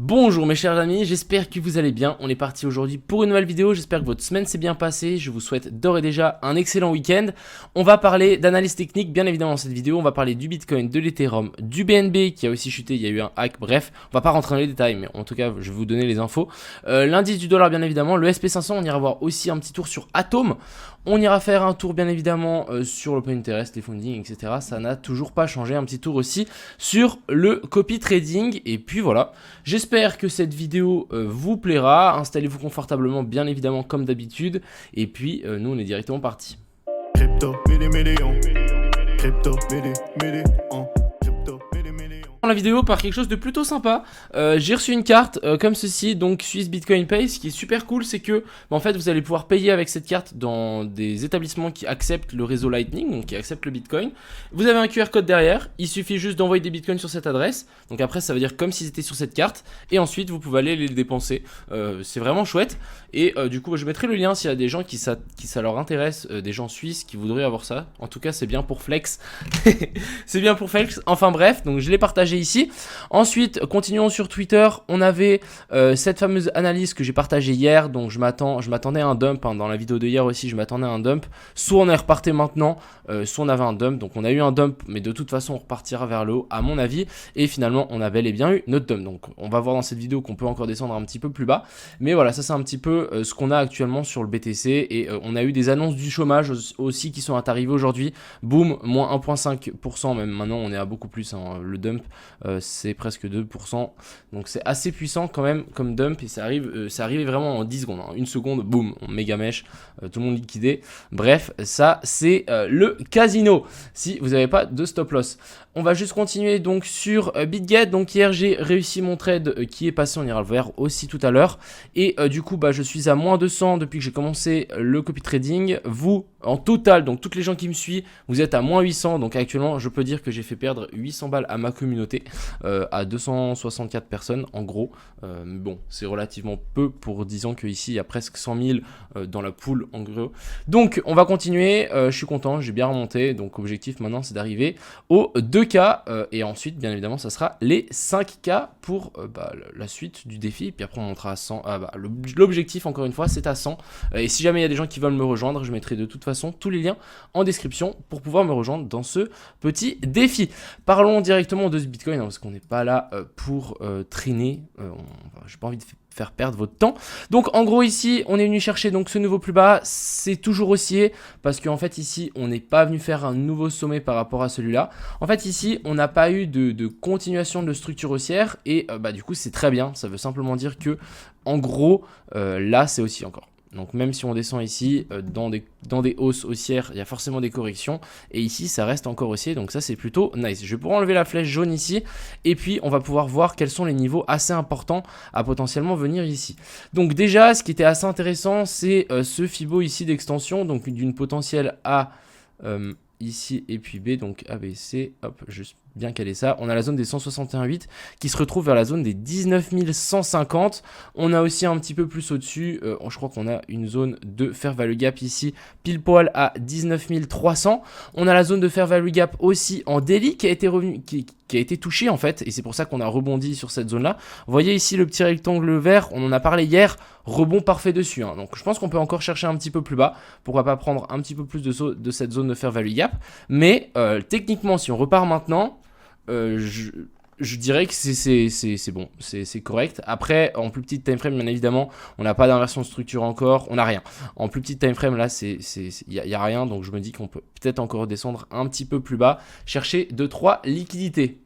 Bonjour mes chers amis, j'espère que vous allez bien. On est parti aujourd'hui pour une nouvelle vidéo, j'espère que votre semaine s'est bien passée. Je vous souhaite d'ores et déjà un excellent week-end. On va parler d'analyse technique, bien évidemment dans cette vidéo. On va parler du Bitcoin, de l'Ethereum, du BNB qui a aussi chuté, il y a eu un hack, bref. On va pas rentrer dans les détails, mais en tout cas je vais vous donner les infos. L'indice du dollar bien évidemment, le SP500, on ira voir aussi un petit tour sur Atom. On ira faire un tour bien évidemment sur le Pinterest, les funding, etc. Ça n'a toujours pas changé. Un petit tour aussi sur le copy trading. Et puis voilà, j'espère que cette vidéo vous plaira. Installez-vous confortablement bien évidemment comme d'habitude. Et puis nous on est directement parti. Crypto, la vidéo par quelque chose de plutôt sympa. J'ai reçu une carte comme ceci, donc Swiss Bitcoin Pay. Ce qui est super cool, c'est que en fait vous allez pouvoir payer avec cette carte dans des établissements qui acceptent le réseau Lightning, donc qui acceptent le Bitcoin. Vous avez un QR code derrière, il suffit juste d'envoyer des Bitcoins sur cette adresse. Donc après ça veut dire comme s'ils étaient sur cette carte, et ensuite vous pouvez aller les dépenser. C'est vraiment chouette. Et du coup je mettrai le lien s'il y a des gens qui ça leur intéresse, des gens suisses qui voudraient avoir ça. En tout cas c'est bien pour flex. C'est bien pour flex. Enfin bref, donc je l'ai partagé ici. Ensuite, continuons sur Twitter. On avait cette fameuse analyse que j'ai partagée hier. Donc je m'attendais à un dump hein. Dans la vidéo de hier aussi, je m'attendais à un dump. Soit on est reparté maintenant, soit on avait un dump. Donc on a eu un dump, mais de toute façon on repartira vers le haut à mon avis. Et finalement on a bel et bien eu notre dump. Donc on va voir dans cette vidéo qu'on peut encore descendre un petit peu plus bas. Mais voilà, ça c'est un petit peu ce qu'on a actuellement sur le BTC. Et on a eu des annonces du chômage aussi qui sont arrivées aujourd'hui. Boum, moins 1,5%. Même maintenant on est à beaucoup plus hein. Le dump c'est presque 2%, donc c'est assez puissant quand même comme dump, et ça arrivait vraiment en 10 secondes, hein. Une seconde, boum, méga mèche, tout le monde liquidé. Bref, ça c'est le casino, si vous n'avez pas de stop loss. On va juste continuer donc sur BitGet. Donc hier j'ai réussi mon trade qui est passé, on ira le voir aussi tout à l'heure. Et du coup je suis à moins 200 depuis que j'ai commencé le copy trading. Vous en total, donc toutes les gens qui me suivent, vous êtes à moins 800. Donc actuellement je peux dire que j'ai fait perdre 800 balles à ma communauté, à 264 personnes en gros. Bon, c'est relativement peu pour disons qu'ici il y a presque 100 000 dans la pool en gros. Donc on va continuer, je suis content, j'ai bien remonté. Donc objectif maintenant c'est d'arriver aux 2K, et ensuite bien évidemment ça sera les 5K pour la suite du défi. Puis après on montera à 100. L'objectif encore une fois c'est à 100, et si jamais il y a des gens qui veulent me rejoindre, je mettrai de toute façon tous les liens en description pour pouvoir me rejoindre dans ce petit défi. Parlons directement de ce Bitcoin hein, parce qu'on n'est pas là pour traîner, j'ai pas envie de faire perdre votre temps. Donc en gros ici on est venu chercher donc ce nouveau plus bas, c'est toujours haussier parce qu'en fait ici on n'est pas venu faire un nouveau sommet par rapport à celui-là. En fait ici on n'a pas eu de continuation de structure haussière, et du coup c'est très bien, ça veut simplement dire que en gros là c'est haussier encore. Donc même si on descend ici, dans des hausses haussières, il y a forcément des corrections. Et ici, ça reste encore haussier, donc ça c'est plutôt nice. Je vais pouvoir enlever la flèche jaune ici. Et puis, on va pouvoir voir quels sont les niveaux assez importants à potentiellement venir ici. Donc déjà, ce qui était assez intéressant, c'est ce Fibo ici d'extension. Donc d'une potentielle A ici et puis B, donc ABC, hop, juste bien caler ça. On a la zone des 161,8 qui se retrouve vers la zone des 19 150. On a aussi un petit peu plus au-dessus, je crois qu'on a une zone de fair value gap ici, pile poil à 19 300. On a la zone de fair value gap aussi en daily qui a été revenu, qui a été touchée en fait, et c'est pour ça qu'on a rebondi sur cette zone là. Vous voyez ici le petit rectangle vert, on en a parlé hier, rebond parfait dessus hein. Donc je pense qu'on peut encore chercher un petit peu plus bas, pourquoi pas prendre un petit peu plus de cette zone de fair value gap. Mais techniquement si on repart maintenant, je dirais que c'est bon, c'est correct. Après, en plus petite time frame, bien évidemment, on n'a pas d'inversion de structure encore, on n'a rien. En plus petite time frame, là, il y a rien, donc je me dis qu'on peut peut-être encore descendre un petit peu plus bas, chercher 2-3 liquidités.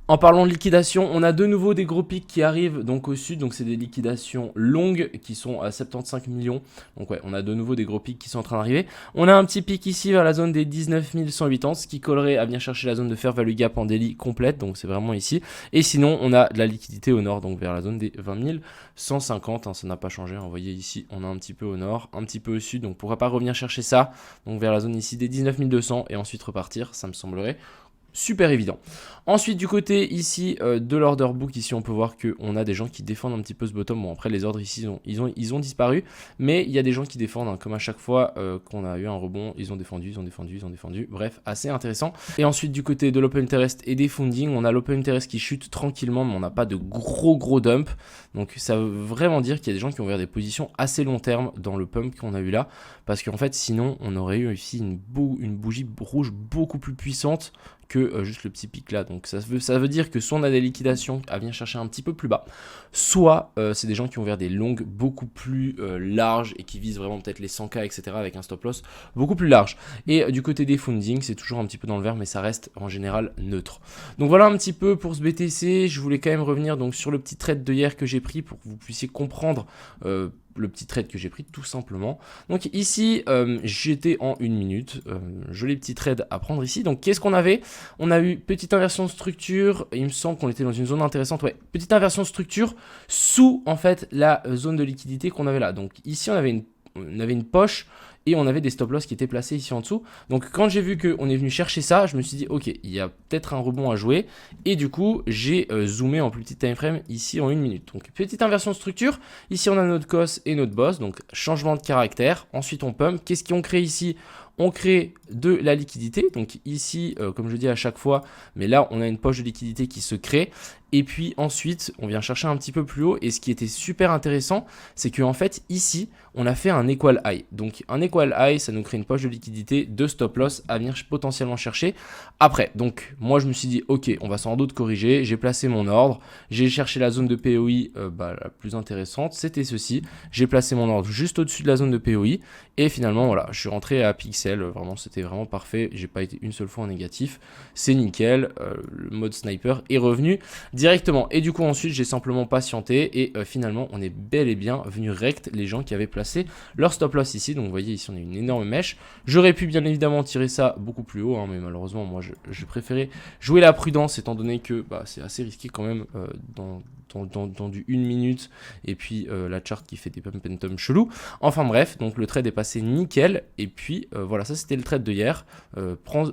En parlant de liquidation, on a de nouveau des gros pics qui arrivent donc au sud, donc c'est des liquidations longues qui sont à 75 millions. Donc ouais, on a de nouveau des gros pics qui sont en train d'arriver. On a un petit pic ici vers la zone des 19 180, ce qui collerait à bien chercher la zone de fair value gap en daily complète, donc c'est vraiment ici. Et sinon, on a de la liquidité au nord, donc vers la zone des 20 150, hein, ça n'a pas changé. Vous voyez ici, on a un petit peu au nord, un petit peu au sud, donc pourquoi pas revenir chercher ça, donc vers la zone ici des 19 200 et ensuite repartir, ça me semblerait super évident. Ensuite du côté ici de l'order book, ici on peut voir qu'on a des gens qui défendent un petit peu ce bottom. Bon après les ordres ici ils ont disparu, mais il y a des gens qui défendent hein, comme à chaque fois qu'on a eu un rebond, ils ont défendu, bref assez intéressant. Et ensuite du côté de l'open interest et des funding, on a l'open interest qui chute tranquillement, mais on n'a pas de gros dump. Donc ça veut vraiment dire qu'il y a des gens qui ont ouvert des positions assez long terme dans le pump qu'on a eu là, parce qu'en fait sinon on aurait eu ici une bougie rouge beaucoup plus puissante que juste le petit pic là. Donc ça veut dire que soit on a des liquidations à venir chercher un petit peu plus bas, soit c'est des gens qui ont ouvert des longues beaucoup plus larges et qui visent vraiment peut-être les 100K etc avec un stop loss beaucoup plus large. Et du côté des funding c'est toujours un petit peu dans le vert, mais ça reste en général neutre. Donc voilà un petit peu pour ce BTC. Je voulais quand même revenir donc sur le petit trade de hier que j'ai pris pour que vous puissiez comprendre le petit trade que j'ai pris tout simplement. Donc ici j'étais en 1 minute, joli petit trade à prendre ici. Donc qu'est-ce qu'on avait? On a eu petite inversion de structure, il me semble qu'on était dans une zone intéressante, ouais, petite inversion de structure sous en fait la zone de liquidité qu'on avait là. Donc ici on avait une poche et on avait des stop loss qui étaient placés ici en dessous. Donc quand j'ai vu qu'on est venu chercher ça, je me suis dit ok, il y a peut-être un rebond à jouer, et du coup j'ai zoomé en plus petit time frame ici en 1 minute. Donc petite inversion de structure, ici on a notre cos et notre boss, donc changement de caractère, ensuite on pump. Qu'est-ce qu'on crée ici? On crée de la liquidité, donc ici comme je dis à chaque fois, mais là on a une poche de liquidité qui se crée. Et puis ensuite, on vient chercher un petit peu plus haut. Et ce qui était super intéressant, c'est qu'en fait, ici, on a fait un equal high. Donc un equal high, ça nous crée une poche de liquidité, de stop loss à venir potentiellement chercher après. Donc moi, je me suis dit, ok, on va sans doute corriger. J'ai placé mon ordre. J'ai cherché la zone de POI la plus intéressante. C'était ceci. J'ai placé mon ordre juste au-dessus de la zone de POI. Et finalement, voilà, je suis rentré à pixel. Vraiment, c'était vraiment parfait. J'ai pas été une seule fois en négatif. C'est nickel. Le mode sniper est revenu directement. Et du coup ensuite j'ai simplement patienté et finalement on est bel et bien venu rect les gens qui avaient placé leur stop loss ici. Donc vous voyez ici on a une énorme mèche. J'aurais pu bien évidemment tirer ça beaucoup plus haut hein, mais malheureusement moi je préférais jouer la prudence, étant donné que c'est assez risqué quand même dans du 1 minute et puis la chart qui fait des pump and dump chelou. Enfin bref, donc le trade est passé nickel. Et puis voilà, ça c'était le trade de hier.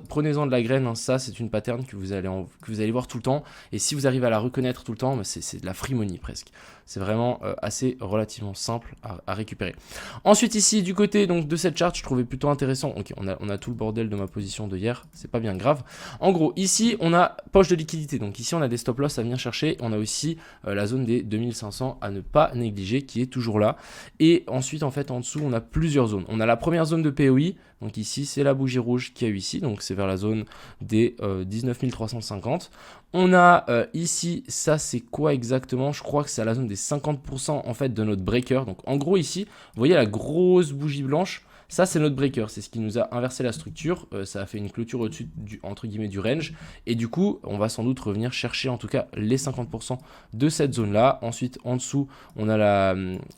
Prenez-en de la graine hein, ça c'est une pattern que vous allez voir tout le temps, et si vous arrivez à la reconnaître tout le temps, c'est de la free money presque. C'est vraiment assez relativement simple à récupérer. Ensuite ici du côté donc de cette chart, je trouvais plutôt intéressant. Ok, on a tout le bordel de ma position de hier, c'est pas bien grave. En gros ici on a poche de liquidité, donc ici on a des stop loss à venir chercher. On a aussi la zone des 2500 à ne pas négliger qui est toujours là. Et ensuite en fait en dessous on a plusieurs zones. On a la première zone de POI, donc ici c'est la bougie rouge qu'il y a eu ici, donc c'est vers la zone des 19 350. On a ici, ça c'est quoi exactement? Je crois que c'est à la zone des 50% en fait de notre breaker. Donc en gros ici, vous voyez la grosse bougie blanche, ça c'est notre breaker, c'est ce qui nous a inversé la structure. Ça a fait une clôture au-dessus entre guillemets du range, et du coup on va sans doute revenir chercher en tout cas les 50% de cette zone là. Ensuite en dessous on a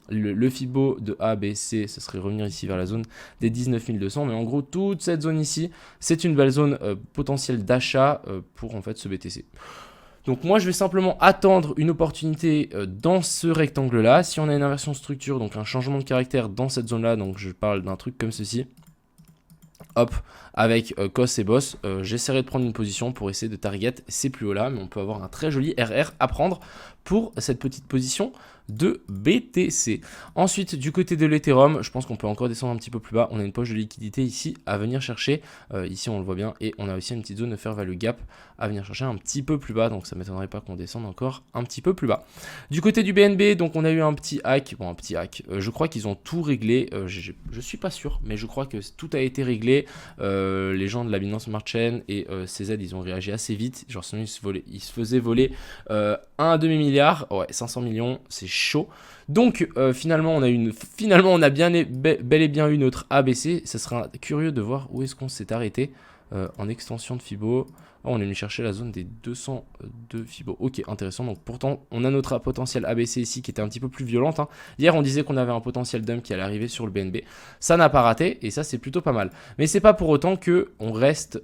le Fibo de A, B, C, ça serait revenir ici vers la zone des 19 200, mais en gros toute cette zone ici c'est une belle zone potentielle d'achat pour en fait ce BTC. Donc moi je vais simplement attendre une opportunité dans ce rectangle là. Si on a une inversion de structure, donc un changement de caractère dans cette zone là, donc je parle d'un truc comme ceci, hop, avec cos et boss, j'essaierai de prendre une position pour essayer de target ces plus hauts là, mais on peut avoir un très joli RR à prendre pour cette petite position de BTC. Ensuite du côté de l'Ethereum, je pense qu'on peut encore descendre un petit peu plus bas. On a une poche de liquidité ici à venir chercher, ici on le voit bien, et on a aussi une petite zone de fair value gap à venir chercher un petit peu plus bas, donc ça m'étonnerait pas qu'on descende encore un petit peu plus bas. Du côté du BNB, donc on a eu un petit hack, je crois qu'ils ont tout réglé, je suis pas sûr, mais je crois que tout a été réglé. Les gens de la Binance Smart Chain et CZ ils ont réagi assez vite, genre sinon ils se faisaient voler un demi-milliard, ouais 500 millions, c'est chaud. Donc finalement on a bel et bien eu notre ABC. Ça sera curieux de voir où est-ce qu'on s'est arrêté en extension de Fibo. Oh, on est venu chercher la zone des 202 Fibo. Ok, intéressant. Donc pourtant on a notre potentiel ABC ici qui était un petit peu plus violente hein. Hier on disait qu'on avait un potentiel dump qui allait arriver sur le BNB. Ça n'a pas raté et ça c'est plutôt pas mal. Mais c'est pas pour autant que on reste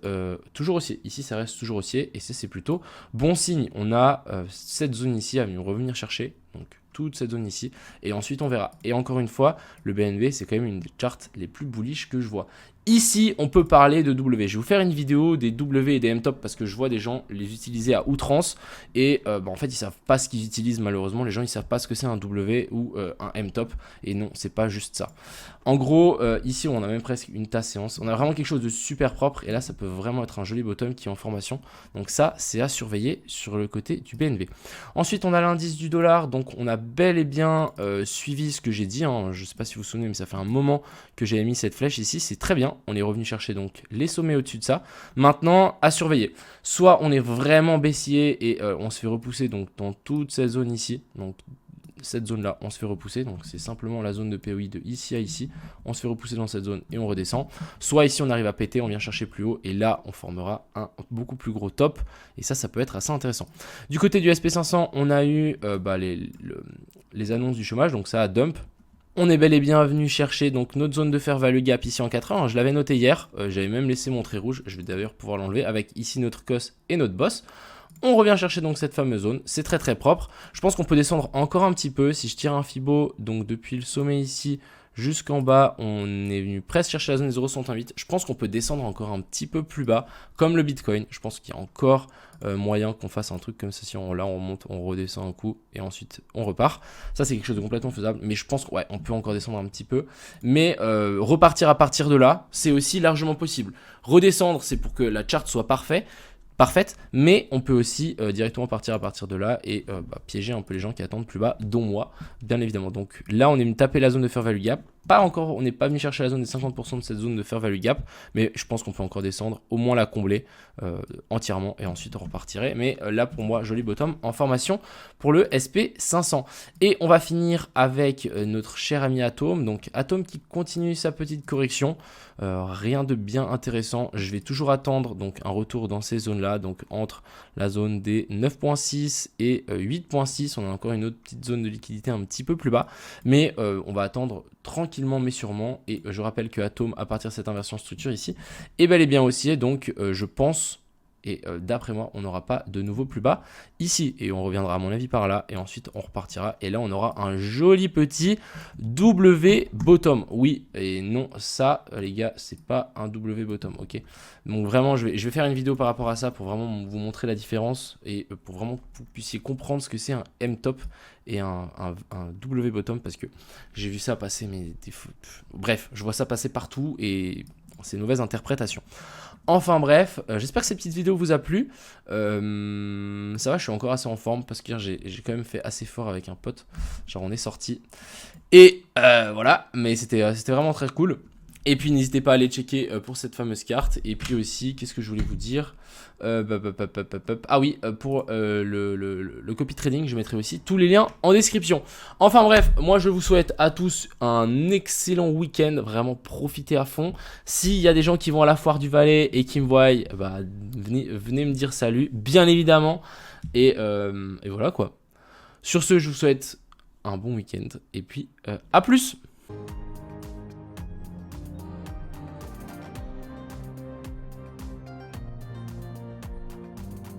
toujours haussier. Ici ça reste toujours haussier et c'est plutôt bon signe. On a cette zone ici à revenir chercher. Donc toute cette zone ici, et ensuite on verra. Et encore une fois, le BNB c'est quand même une des charts les plus bullish que je vois. Ici, on peut parler de W. Je vais vous faire une vidéo des W et des M-Top parce que je vois des gens les utiliser à outrance et en fait, ils savent pas ce qu'ils utilisent malheureusement. Les gens, ils savent pas ce que c'est un W ou un M-Top et non, c'est pas juste ça. En gros, ici, on a même presque une tasse séance. On a vraiment quelque chose de super propre et là, ça peut vraiment être un joli bottom qui est en formation. Donc ça, c'est à surveiller sur le côté du BNB. Ensuite, on a l'indice du dollar. Donc, on a bel et bien suivi ce que j'ai dit. Hein. Je sais pas si vous vous souvenez, mais ça fait un moment que j'avais mis cette flèche ici. C'est très bien. On est revenu chercher donc les sommets au-dessus de ça. Maintenant, à surveiller. Soit on est vraiment baissier et on se fait repousser donc dans toute cette zone ici. Donc cette zone là, on se fait repousser. Donc c'est simplement la zone de POI de ici à ici. On se fait repousser dans cette zone et on redescend. Soit ici on arrive à péter, on vient chercher plus haut et là on formera un beaucoup plus gros top. Et ça peut être assez intéressant. Du côté du SP500, on a eu les annonces du chômage. Donc ça a dump. On est bel et bien venu chercher donc notre zone de fair value gap ici en 4 heures. Je l'avais noté hier, j'avais même laissé mon trait rouge, je vais d'ailleurs pouvoir l'enlever avec ici notre cos et notre boss. On revient chercher donc cette fameuse zone, c'est très très propre. Je pense qu'on peut descendre encore un petit peu. Si je tire un Fibo, donc depuis le sommet ici jusqu'en bas, on est venu presque chercher la zone des 0,68. Je pense qu'on peut descendre encore un petit peu plus bas, comme le Bitcoin. Je pense qu'il y a encore moyen qu'on fasse un truc comme ça. Si on, là on monte, on redescend un coup et ensuite on repart. Ça c'est quelque chose de complètement faisable, mais je pense qu'on peut encore descendre un petit peu. Mais repartir à partir de là, c'est aussi largement possible. Redescendre, c'est pour que la charte soit parfaite, mais on peut aussi directement partir à partir de là et piéger un peu les gens qui attendent plus bas, dont moi, bien évidemment. Donc là, on est venu taper la zone de fair value gap. Pas encore, on n'est pas venu chercher la zone des 50% de cette zone de fair value gap, mais je pense qu'on peut encore descendre, au moins la combler entièrement et ensuite on repartirait. Mais là, pour moi, joli bottom en formation pour le SP500. Et on va finir avec notre cher ami Atom. Donc Atom qui continue sa petite correction. Rien de bien intéressant. Je vais toujours attendre donc un retour dans ces zones-là, donc entre la zone des 9.6 et 8.6. On a encore une autre petite zone de liquidité un petit peu plus bas, mais on va attendre tranquillement mais sûrement. Et je rappelle que Atom, à partir de cette inversion structure ici, est bel et bien haussier. Donc je pense, et d'après moi, on n'aura pas de nouveau plus bas ici. Et on reviendra à mon avis par là. Et ensuite, on repartira. Et là, on aura un joli petit W bottom. Oui et non, ça, les gars, c'est pas un W bottom. Ok. Donc vraiment, je vais faire une vidéo par rapport à ça pour vraiment vous montrer la différence. Et pour vraiment que vous puissiez comprendre ce que c'est un M top et un W bottom. Parce que j'ai vu ça passer. Mais bref, je vois ça passer partout. Et c'est une mauvaise interprétation. Enfin bref, j'espère que cette petite vidéo vous a plu. Ça va, je suis encore assez en forme parce que j'ai quand même fait assez fort avec un pote. Genre on est sorti. Et voilà, mais c'était vraiment très cool. Et puis n'hésitez pas à aller checker pour cette fameuse carte. Et puis aussi, qu'est-ce que je voulais vous dire ah oui, pour le copy trading, je mettrai aussi tous les liens en description. Enfin bref, moi je vous souhaite à tous un excellent week-end. Vraiment profitez à fond. S'il y a des gens qui vont à la foire du Valais et qui me voient, venez me dire salut, bien évidemment. Et voilà quoi. Sur ce, je vous souhaite un bon week-end. Et puis à plus.